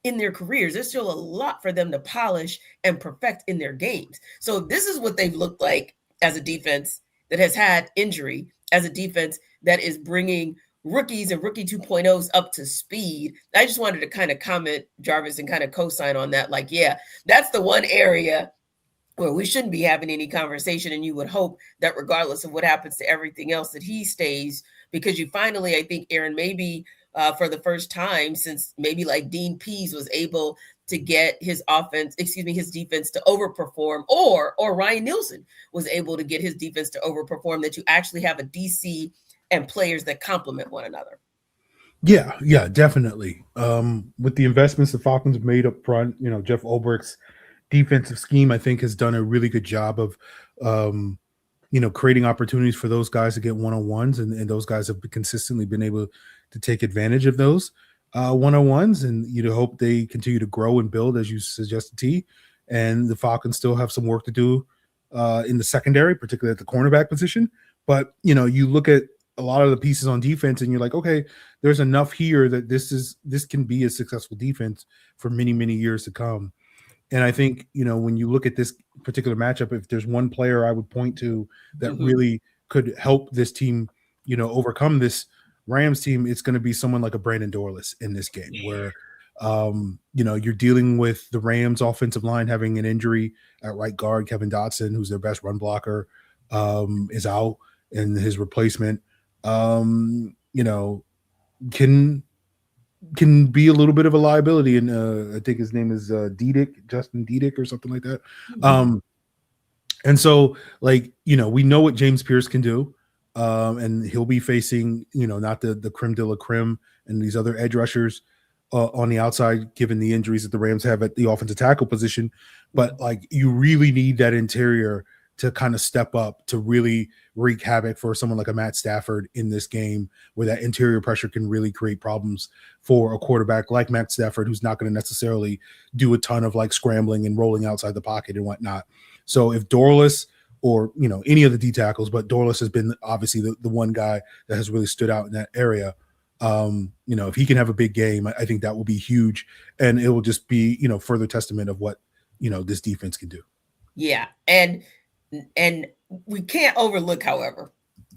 in their careers. There's still a lot for them to polish and perfect in their games. So this is what they've looked like as a defense that has had injury, as a defense that is bringing rookies and rookie 2.0s up to speed. I just wanted to kind of comment, Jarvis, and kind of co-sign on that. Like, yeah, that's the one area where we shouldn't be having any conversation. And you would hope that regardless of what happens to everything else, that he stays, because you finally, I think, Aaron, maybe for the first time since maybe like Dean Pease was able to get his defense to overperform, or Ryan Nielsen was able to get his defense to overperform, that you actually have a DC and players that complement one another. Yeah, definitely. With the investments the Falcons have made up front, Jeff Ulbrich's defensive scheme, I think, has done a really good job of, creating opportunities for those guys to get one-on-ones, and those guys have consistently been able to take advantage of those one-on-ones, and you'd hope they continue to grow and build, as you suggested, T. And the Falcons still have some work to do in the secondary, particularly at the cornerback position. But, you look at a lot of the pieces on defense and you're like, okay, there's enough here that this can be a successful defense for many, many years to come. And I think, when you look at this particular matchup, if there's one player I would point to that really could help this team, overcome this Rams team, it's going to be someone like a Brandon Dorlus in this game, where, you're dealing with the Rams offensive line having an injury at right guard. Kevin Dotson, who's their best run blocker, is out, and his replacement, can be a little bit of a liability. And I think his name is Justin Diedick or something like that. And so, we know what James Pierce can do. And he'll be facing, not the creme de la creme and these other edge rushers on the outside, given the injuries that the Rams have at the offensive tackle position. But you really need that interior to kind of step up to really wreak havoc for someone like a Matt Stafford in this game, where that interior pressure can really create problems for a quarterback like Matt Stafford, who's not going to necessarily do a ton of scrambling and rolling outside the pocket and whatnot. So if Dorlus, or any of the D tackles, but Dorlus has been obviously the one guy that has really stood out in that area. If he can have a big game, I think that will be huge, and it will just be further testament of what this defense can do. Yeah, and we can't overlook, however,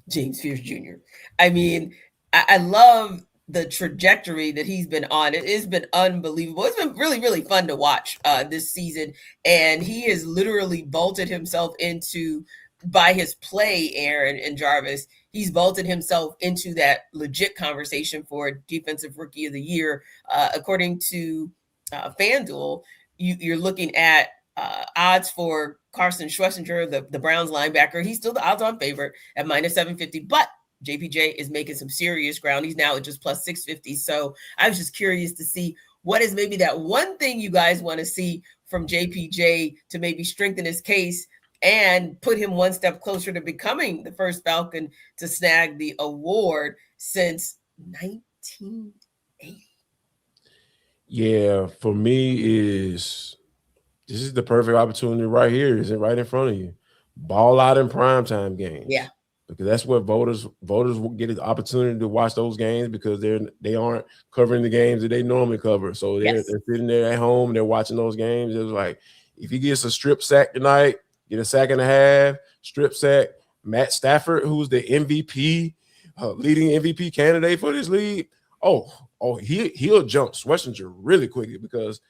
James Pierce Jr. I mean, I love the trajectory that he's been on. It has been unbelievable. It's been really, really fun to watch this season. And he has literally vaulted himself into, by his play, Aaron and Jarvis, he's vaulted himself into that legit conversation for Defensive Rookie of the Year. According to FanDuel, you're looking at odds for Carson Schlesinger, the Browns linebacker. He's still the odds-on favorite at -750, but JPJ is making some serious ground. He's now at just +650. So I was just curious to see what is maybe that one thing you guys want to see from JPJ to maybe strengthen his case and put him one step closer to becoming the first Falcon to snag the award since 1980. Yeah, for me this is the perfect opportunity right here. Is it right in front of you? Ball out in primetime games. Yeah. Because that's what voters will get an opportunity to watch those games, because they aren't covering the games that they normally cover. So they're sitting there at home, they're watching those games. It was like, if he gets a strip sack tonight, get a sack and a half, strip sack, Matt Stafford, who's the MVP, leading MVP candidate for this league, he'll jump Schlesinger really quickly, because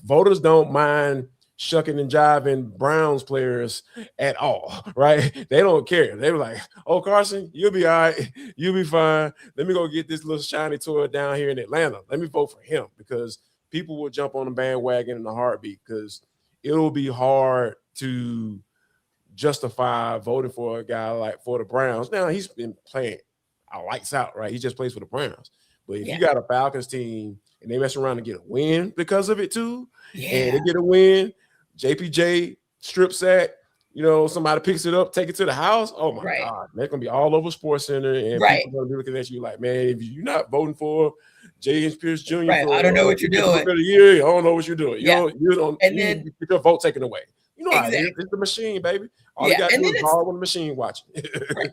voters don't mind shucking and jiving Browns players at all, right? They don't care. They were like, oh, Carson, you'll be all right. You'll be fine. Let me go get this little shiny toy down here in Atlanta. Let me vote for him, because people will jump on the bandwagon in a heartbeat, because it'll be hard to justify voting for a guy like for the Browns. Now, he's been playing lights out, right? He just plays for the Browns. But if you got a Falcons team and they mess around and get a win because of it too, and they get a win, JPJ strip sack, somebody picks it up, take it to the house. Oh my God, they're gonna be all over Sports Center, and people are gonna be looking at you like, man, if you're not voting for James Pierce Jr. For, I don't know what you're doing. For the year, I don't know what you're doing. You get your vote taken away. You know how it is. It's the machine, baby. All you got to do is call when the machine watching.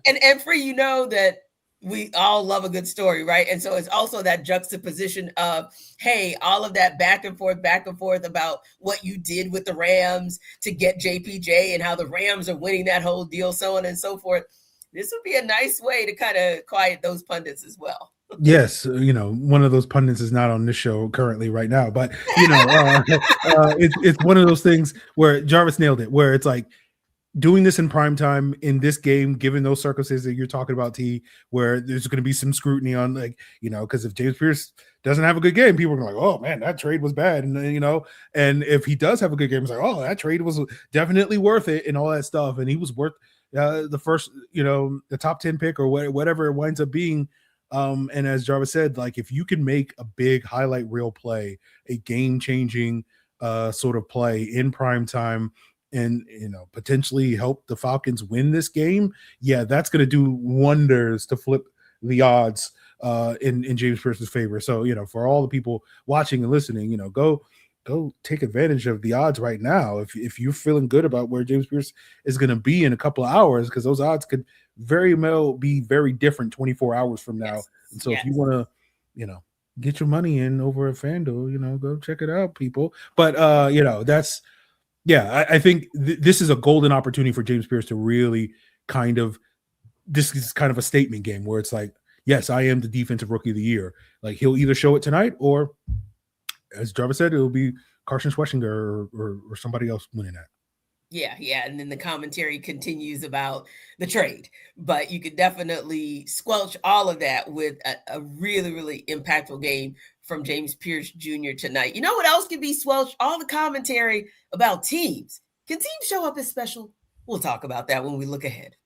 And Free, that we all love a good story, right? And so it's also that juxtaposition of, hey, all of that back and forth about what you did with the Rams to get JPJ and how the Rams are winning that whole deal, so on and so forth. This would be a nice way to kind of quiet those pundits as well. Yes, one of those pundits is not on this show currently right now, but it's one of those things where Jarvis nailed it, where it's like, doing this in prime time in this game, given those circumstances that you're talking about, T, where there's going to be some scrutiny on, because if James Pierce doesn't have a good game, people are like, oh man, that trade was bad. And, and if he does have a good game, it's like, oh, that trade was definitely worth it and all that stuff. And he was worth the first, the top 10 pick or whatever it winds up being. And as Jarvis said, like, if you can make a big highlight reel play, a game changing sort of play in prime time, and potentially help the Falcons win this game, that's going to do wonders to flip the odds in James Pierce's favor. So for all the people watching and listening, go take advantage of the odds right now if you're feeling good about where James Pierce is going to be in a couple of hours, because those odds could very well be very different 24 hours from now. And so if you want to get your money in over at FanDuel, go check it out, people. But that's I think this is a golden opportunity for James Pierce to really this is kind of a statement game where it's like, yes, I am the defensive rookie of the year. Like, he'll either show it tonight or, as Jarvis said, it'll be Carson Schwetzinger or somebody else winning that. Yeah. And then the commentary continues about the trade, but you could definitely squelch all of that with a really, really impactful game from James Pierce Jr. tonight. You know what else can be squelched? All the commentary about teams. Can teams show up as special? We'll talk about that when we look ahead.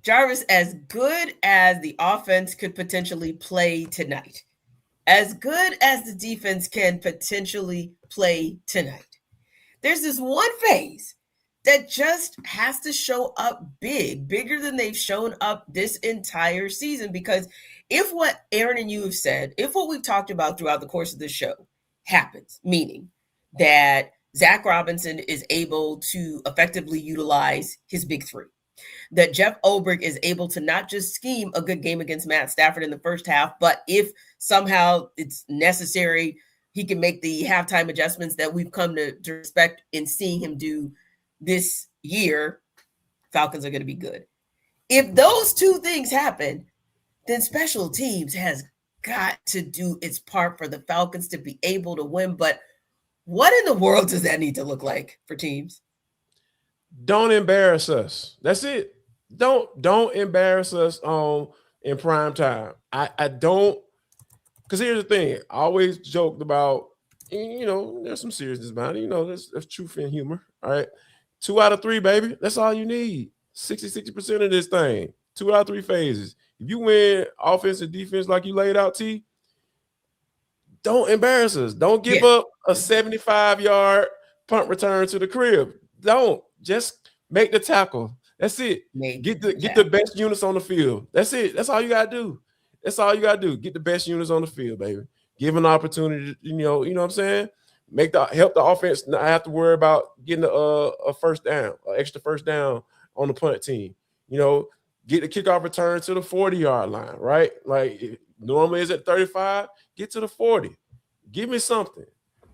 Jarvis, as good as the offense could potentially play tonight, as good as the defense can potentially play tonight, there's this one phase that just has to show up bigger than they've shown up this entire season. Because if what Aaron and you have said, if what we've talked about throughout the course of the show happens, meaning that Zac Robinson is able to effectively utilize his big three, that Jeff Ulbrich is able to not just scheme a good game against Matt Stafford in the first half, but if somehow it's necessary, he can make the halftime adjustments that we've come to respect in seeing him do this year, Falcons are going to be good. If those two things happen, then special teams has got to do its part for the Falcons to be able to win. But what in the world does that need to look like for teams? Don't embarrass us. That's it. Don't embarrass us in prime time. I don't, because here's the thing. I always joked about, there's some seriousness behind it. There's truth in humor. All right. 2 out of 3, baby. That's all you need. 60% of this thing. 2 out of 3 phases. If you win offense and defense like you laid out, T, don't embarrass us. Don't give up a 75-yard punt return to the crib. Don't. Just make the tackle. That's it. Get the best units on the field. That's it. That's all you gotta do. That's all you gotta do. Get the best units on the field, baby. Give an opportunity. You know what I'm saying? Help the offense not have to worry about getting a first down, an extra first down on the punt team. Get the kickoff return to the 40-yard line, right? Like, normally it's at 35. Get to the 40. Give me something.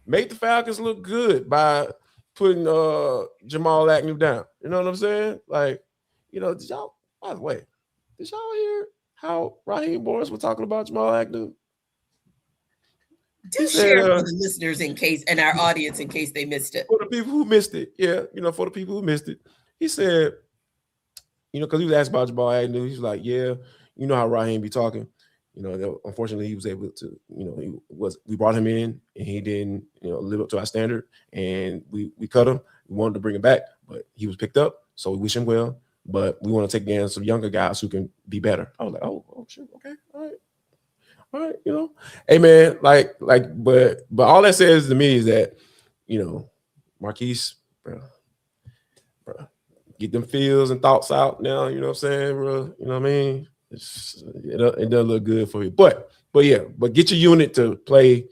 Make the Falcons look good by putting Jamal Agnew down. You know what I'm saying? Like, did y'all, by the way, did y'all hear how Raheem Morris was talking about Jamal Agnew? Do share it for the listeners in case, and our audience in case they missed it. For the people who missed it, for the people who missed it, he said, because he was asked about Jamal Agnew, he's like, yeah, you know how Raheem be talking. Unfortunately, he was able to, we brought him in and he didn't, live up to our standard, and we cut him. We wanted to bring him back, but he was picked up, so we wish him well. But we want to take in some younger guys who can be better. I was like, oh, shit, okay, all right, hey man, but all that says to me is that, Marquise, bro, get them feels and thoughts out now. You know what I'm saying, bro? You know what I mean? It doesn't look good for you, but get your unit to play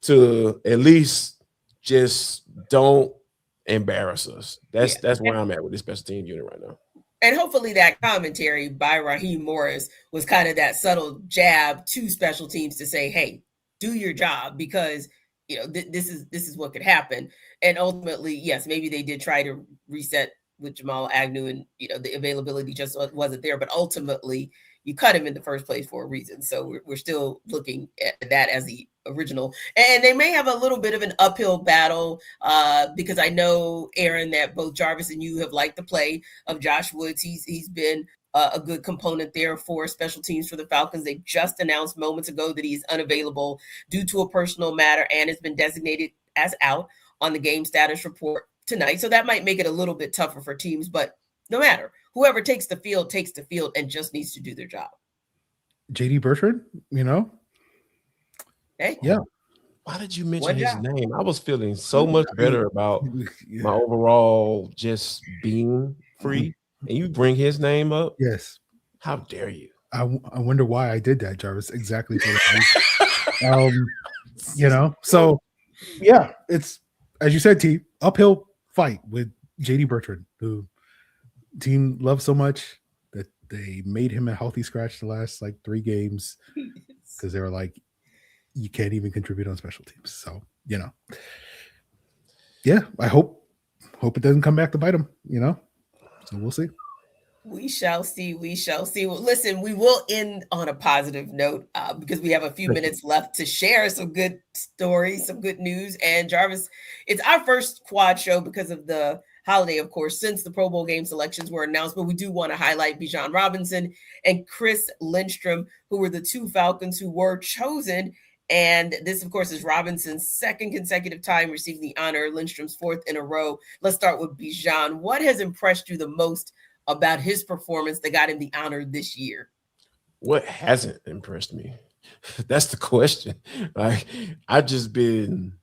to at least just don't embarrass us. That's where I'm at with this special team unit right now. And hopefully that commentary by Raheem Morris was kind of that subtle jab to special teams to say, hey, do your job, because this is what could happen. And ultimately, yes, maybe they did try to reset with Jamal Agnew, and the availability just wasn't there. But ultimately, you cut him in the first place for a reason. So we're still looking at that as the original. And they may have a little bit of an uphill battle because I know, Aaron, that both Jarvis and you have liked the play of Josh Woods. He's been a good component there for special teams for the Falcons. They just announced moments ago that he's unavailable due to a personal matter and has been designated as out on the game status report tonight. So that might make it a little bit tougher for teams, but no matter, whoever takes the field and just needs to do their job. JD Bertrand, Hey, yeah. Why did you mention his name? I was feeling so much better about my overall just being free, and you bring his name up. Yes. How dare you? I wonder why I did that, Jarvis. Exactly for that. So yeah, it's, as you said, T, uphill fight with JD Bertrand, who team loves so much that they made him a healthy scratch the last 3 games because they were like, you can't even contribute on special teams. So, yeah, I hope it doesn't come back to bite him, so we'll see. We shall see. Well, listen, we will end on a positive note because we have a few minutes left to share some good stories, some good news. And Jarvis, it's our first quad show because of the holiday, of course, since the Pro Bowl game selections were announced. But we do want to highlight Bijan Robinson and Chris Lindstrom, who were the 2 Falcons who were chosen. And this, of course, is Robinson's 2nd consecutive time receiving the honor, Lindstrom's 4th in a row. Let's start with Bijan. What has impressed you the most about his performance that got him the honor this year? What hasn't impressed me? That's the question. I've just been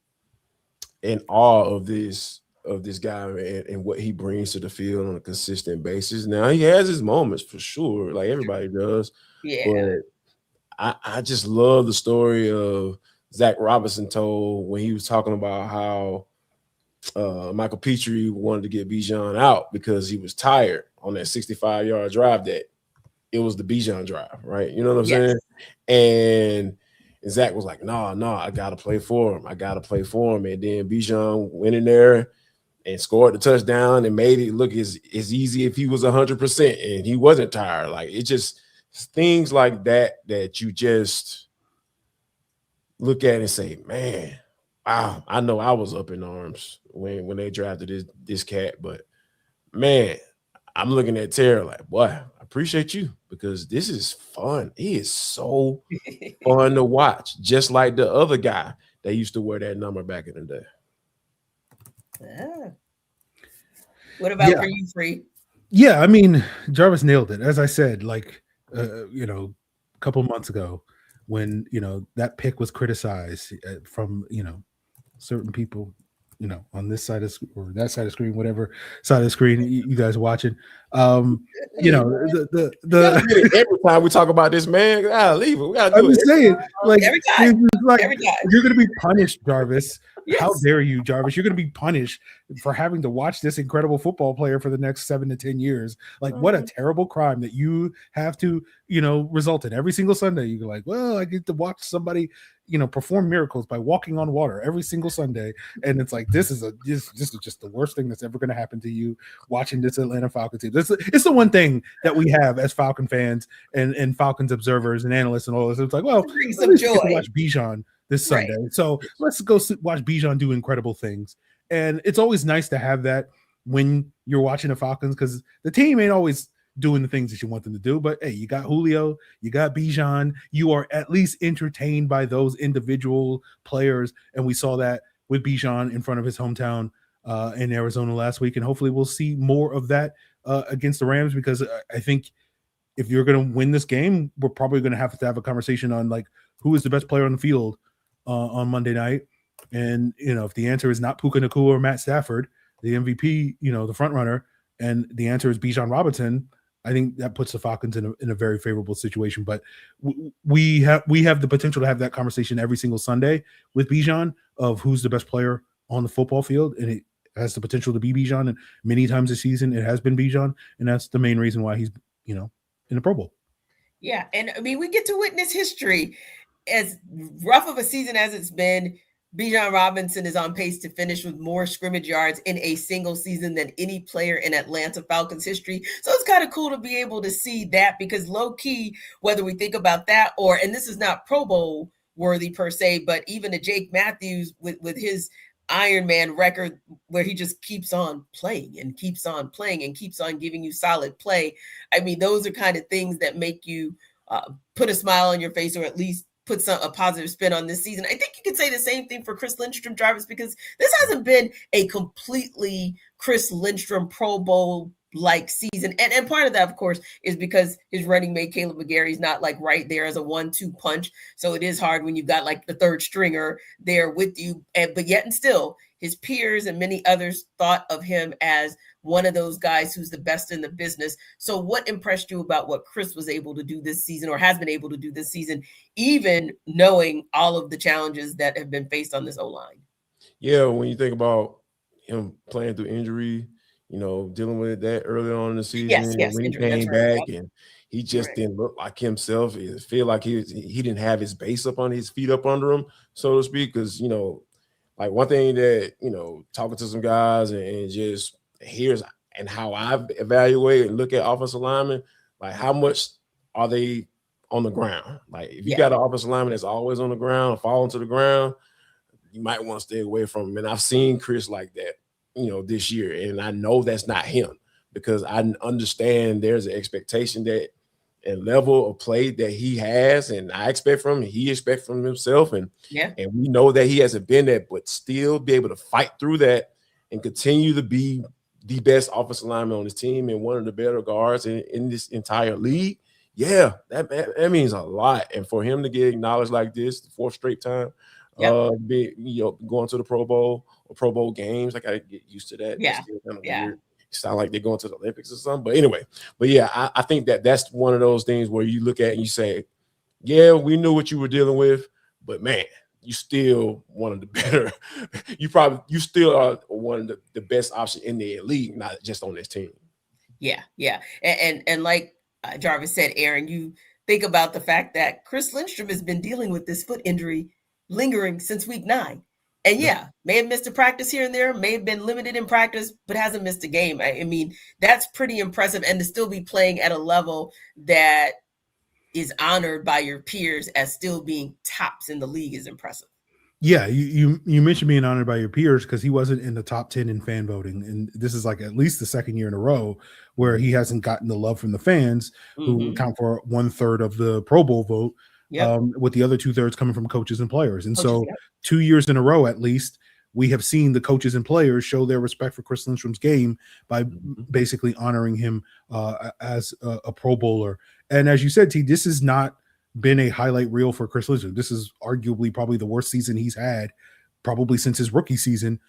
in awe of this guy and what he brings to the field on a consistent basis. Now, he has his moments for sure, like everybody does. Yeah. But I just love the story of Zac Robinson told when he was talking about how Michael Petrie wanted to get Bijan out because he was tired on that 65-yard drive. That it was the Bijan drive, right? You know what I'm saying? And Zac was like, no, I got to play for him. And then Bijan went in there and scored the touchdown and made it look as easy if he was 100% and he wasn't tired. It just things like that you just look at and say, man, wow, I know I was up in arms when they drafted this cat, but man, I'm looking at Tara like, boy, I appreciate you because this is fun. He is so fun to watch, just like the other guy that used to wear that number back in the day. Yeah. What about for you, Free? Yeah, I mean, Jarvis nailed it. As I said, a couple months ago when, that pick was criticized from, certain people, on this side of or that side of the screen, whatever side of the screen you guys are watching. The every time we talk about this, man, we gotta leave it. We gotta do I'm it. saying, every time. You're gonna be punished, Jarvis. How Yes. dare you, Jarvis? You're going to be punished for having to watch this incredible football player for the next 7 to 10 years. Like, what a terrible crime that you have to, result in every single Sunday. You're like, well, I get to watch somebody, perform miracles by walking on water every single Sunday. And it's like, this is just the worst thing that's ever going to happen to you watching this Atlanta Falcons team. It's the one thing that we have as Falcon fans and Falcons observers and analysts and all this. It's like, well, Bring at some least we get to joy. watch Bijan this Right. Sunday. So let's go watch Bijan do incredible things. And it's always nice to have that when you're watching the Falcons, because the team ain't always doing the things that you want them to do. But hey, you got Julio, you got Bijan, you are at least entertained by those individual players. And we saw that with Bijan in front of his hometown in Arizona last week. And hopefully we'll see more of that against the Rams, because I think if you're going to win this game, we're probably going to have a conversation on like who is the best player on the field on Monday night. And, if the answer is not Puka Nacua or Matt Stafford, the MVP, the front runner, and the answer is Bijan Robinson, I think that puts the Falcons in a very favorable situation. But we have the potential to have that conversation every single Sunday with Bijan of who's the best player on the football field. And it has the potential to be Bijan. And many times this season, it has been Bijan. And that's the main reason why he's, in the Pro Bowl. Yeah. And I mean, we get to witness history. As rough of a season as it's been, Bijan Robinson is on pace to finish with more scrimmage yards in a single season than any player in Atlanta Falcons history. So it's kind of cool to be able to see that, because low key, whether we think about that and this is not Pro Bowl worthy per se, but even a Jake Matthews with his Iron Man record, where he just keeps on playing and keeps on playing and keeps on giving you solid play. I mean, those are kind of things that make you put a smile on your face, or at least put a positive spin on this season. I think you could say the same thing for Chris Lindstrom, Jarvis, because this hasn't been a completely Chris Lindstrom Pro Bowl like season. And part of that, of course, is because his running mate, Caleb McGarry, is not like right there as a 1-2 punch. So it is hard when you've got like the third stringer there with you. But yet and still, his peers and many others thought of him as one of those guys who's the best in the business. So what impressed you about what Chris was able to do this season, or has been able to do this season, even knowing all of the challenges that have been faced on this O-line? Yeah, when you think about him playing through injury, dealing with that early on in the season, Yes, when he injury, came right. back and he just didn't look like himself. It feel like he didn't have his base up on his feet up under him, so to speak. Because like one thing that talking to some guys and just here's and how I evaluate and look at offensive linemen, like how much are they on the ground? Like if you got an offensive lineman that's always on the ground, falling to the ground, you might want to stay away from him. And I've seen Chris like that, this year. And I know that's not him, because I understand there's an expectation that and level of play that he has, and I expect from him, he expects from himself. And we know that he hasn't been there, but still be able to fight through that and continue to be the best offensive lineman on his team and one of the better guards in this entire league. Yeah, that means a lot. And for him to get acknowledged like this, the fourth straight time, going to the Pro Bowl or Pro Bowl games, I gotta get used to that. Yeah. That's still kind of weird. It sounds like they're going to the Olympics or something. But anyway, I think that's one of those things where you look at and you say, yeah, we knew what you were dealing with, but man, you still one of the better. You still are one of the best option in the league, not just on this team. Yeah. And like Jarvis said, Aaron, you think about the fact that Chris Lindstrom has been dealing with this foot injury lingering since week 9. And may have missed a practice here and there, may have been limited in practice, but hasn't missed a game. I mean, that's pretty impressive. And to still be playing at a level that is honored by your peers as still being tops in the league is impressive. Yeah, you mentioned being honored by your peers, because he wasn't in the top 10 in fan voting. And this is like at least the second year in a row where he hasn't gotten the love from the fans, who account for 1/3 of the Pro Bowl vote, with the other 2/3 coming from coaches and players. And so 2 years in a row, at least, we have seen the coaches and players show their respect for Chris Lindstrom's game by basically honoring him as a Pro Bowler. And as you said, T, this has not been a highlight reel for Chris Lindstrom. This is arguably probably the worst season he's had probably since his rookie season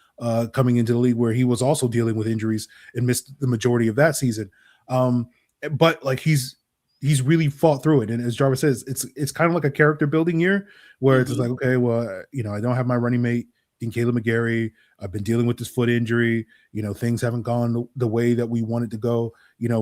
coming into the league, where he was also dealing with injuries and missed the majority of that season. But like he's really fought through it. And as Jarvis says, it's kind of like a character building year where it's like, okay, well, I don't have my running mate Caleb McGarry. I've been dealing with this foot injury. Things haven't gone the way that we wanted to go,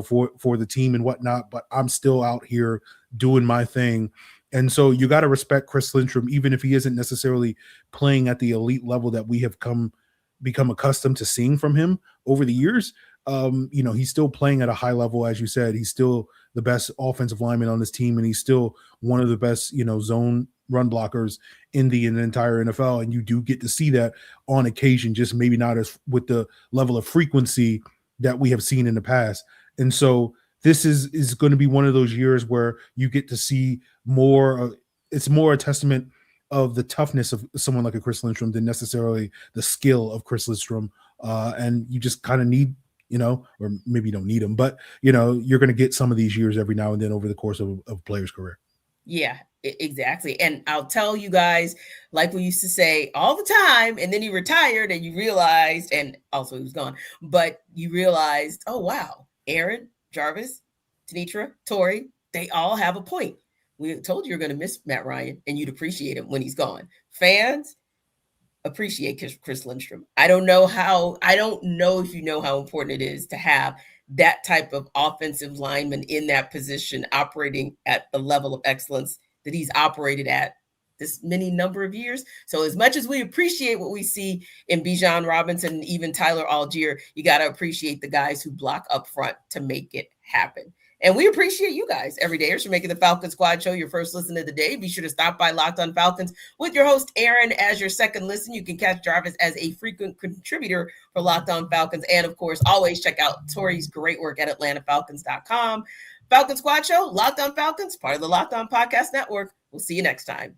for the team and whatnot, but I'm still out here doing my thing. And so you got to respect Chris Lindstrom, even if he isn't necessarily playing at the elite level that we have become accustomed to seeing from him over the years. He's still playing at a high level. As you said, he's still the best offensive lineman on this team, and he's still one of the best, zone run blockers in the entire NFL. And you do get to see that on occasion, just maybe not as with the level of frequency that we have seen in the past. And so this is going to be one of those years where you get to see more. It's more a testament of the toughness of someone like a Chris Lindstrom than necessarily the skill of Chris Lindstrom. And you just kind of need, or maybe you don't need him, but you're going to get some of these years every now and then over the course of a player's career. Yeah, exactly. And I'll tell you guys, like we used to say all the time, and then he retired and you realized, and also he was gone, but you realized, oh, wow, Aaron, Jarvis, Tenitra, Tori, they all have a point. We told you you're going to miss Matt Ryan and you'd appreciate him when he's gone. Fans, appreciate Chris Lindstrom. I don't know if you know how important it is to have that type of offensive lineman in that position operating at the level of excellence that he's operated at this many number of years. So as much as we appreciate what we see in Bijan Robinson and even Tyler Algier, you got to appreciate the guys who block up front to make it happen. And we appreciate you guys every day for making the Falcon Squad Show your first listen of the day. Be sure to stop by Locked on Falcons with your host, Aaron, as your second listen. You can catch Jarvis as a frequent contributor for Locked on Falcons. And, of course, always check out Tori's great work at AtlantaFalcons.com. Falcon Squad Show, Locked on Falcons, part of the Locked on Podcast Network. We'll see you next time.